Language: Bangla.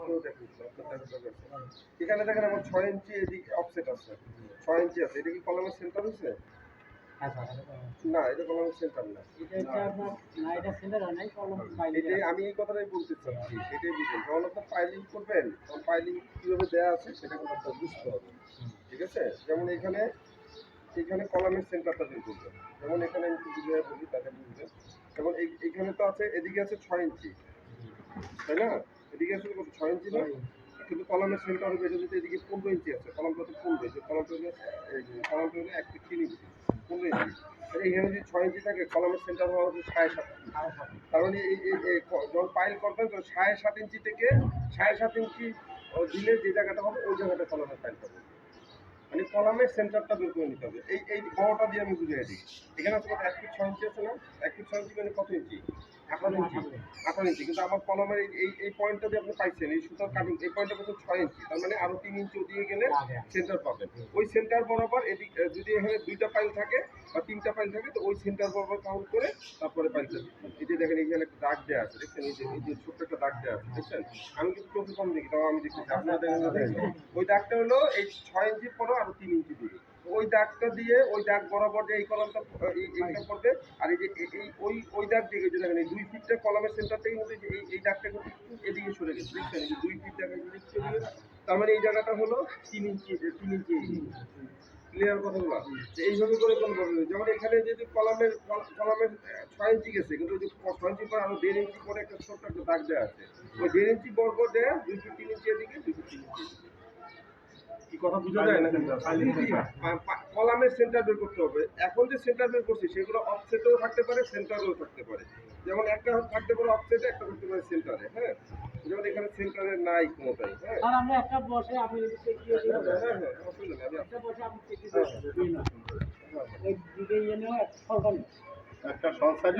তারপরেও দেখুন আপনার দেখা যাচ্ছে এখানে দেখেন আমার 6 ইঞ্চি এদিকে অফসেট আছে, 6 ইঞ্চি আছে। এটা কি কলমের সেন্টার হয়েছে? না, এটা কলমের সেন্টার না। এটাই আমি এই কথাটাই বলতে চাচ্ছি, এটাই বুঝুন। যখন আপনার পাইলিং করবেন তখন পাইলিং কীভাবে দেওয়া আছে সেটা কিন্তু আপনার বুঝতে হবে, ঠিক আছে? যেমন এখানে কলামের সেন্টারটা বের করবেন। যেমন এখানে আমি একটু বুঝিয়ে বলি তাহলে বুঝবেন। যেমন এইখানে তো আছে, এদিকে আছে 6 ইঞ্চি, তাই না? এদিকে আছে কত, 6 ইঞ্চি না? কিন্তু কলামের সেন্টার হবে, এটা যদি এদিকে 15 ইঞ্চি আছে, কলামটা তো 15, যে কলামটা হলো কলামটা হলো 1 ফিট 3 ইঞ্চি, 15 ইঞ্চি। এখানে যদি 6 ইঞ্চি থাকে, কলামের সেন্টার হওয়া হচ্ছে 7.5 ইঞ্চি। তার মানে যখন পাইল করবেন তখন 7.5 ইঞ্চি থেকে 7.5 ইঞ্চি দিলে যে জায়গাটা হবে ওই জায়গাটা কলামের পাইল পাবে। মানে কলামের সেন্টারটা বের করে নিতে হবে। এই বড়টা দিয়ে আমি বুঝিয়ে দিই। এখানে আছে কত, 1 ফিট 6 ইঞ্চি আছে না? 1 ফিট 6 ইঞ্চি মানে কত ইঞ্চি? 18 ইঞ্চি। 18 ইঞ্চি। কিন্তু আমার কলমের এই পয়েন্টটা দিয়ে আপনি পাইছেন, এই সুতার কাটিং এই পয়েন্টটা কত, 6 ইঞ্চি। তার মানে আরো 3 ইঞ্চি ওদিকে গেলে সেন্টার পাবেন। ওই সেন্টার বরাবর এদিক যদি এখানে 2টা পাইল থাকে বা 3টা পাইল থাকে, তো ওই সেন্টার বরাবর কাউন্ট করে তারপরে পাইলটা দিচ্ছেন। এই যে দেখেন এখানে একটা দাগ দেওয়া আছে, দেখছেন? এই যে ছোট্ট একটা দাগ দেওয়া আছে, দেখছেন? আমি কিন্তু চোখে কম দেখি, তাও আমি দেখতেছি, আপনারা দেখেন না দেখেন? ওই দাগটা হলো এই 6 ইঞ্চির পরও আরো 3 ইঞ্চি দিবে। ওই দাগটা দিয়ে ওই দাগ বরাবর যে এই কলমটা এইটা করবে, আর এই যে ওই দাগ দিকে যে দেখেন এই 2 ফিটটা কলমের সেন্টার থেকে কিন্তু এই দাগটা কিন্তু একটু এদিকে সরে গেছে, দেখছেন? এই যে 2 ফিট দাগ এদিকে চলে গেছে। তার মানে এই জায়গাটা হলো 3 ইঞ্চি, 3 ইঞ্চি। ক্লিয়ার কথাগুলো? এইভাবে করে কোন করবে, যেমন এখানে যদি কলমের 6 ইঞ্চি গেছে, কিন্তু ওই যে 6 ইঞ্চি পর আরো 1.5 ইঞ্চি পরে একটা ছোট্ট একটা দাগ দেওয়া আছে, ওই 1.5 ইঞ্চি বরাবর দেয়া 2 ফিট 3 ইঞ্চি এদিকে, 2 ফিট 3 ইঞ্চি এদিকে। কি কথা বুঝা যায় না? কিন্তু কলামের সেন্টার বের করতে হবে। এখন যে সেন্টার বের করছি সেগুলো অফসেটেও থাকতে পারে, সেন্টারেও থাকতে পারে। যেমন একটা থাকতে পারে অফসেটে, একটা থাকতে পারে সেন্টারে। হ্যাঁ, যেমন এখানে সেন্টারে নাই কোনোটাই। হ্যাঁ, আমরা একটা বসে আপনি যদি চেক দিয়ে দিন, হ্যাঁ, অসুবিধা নেই। আমি একটা বসে আপনি চেক দিয়ে দিন, এই দুটো ইয়ে নেওয়া একটা সরকারি একটা সরকারি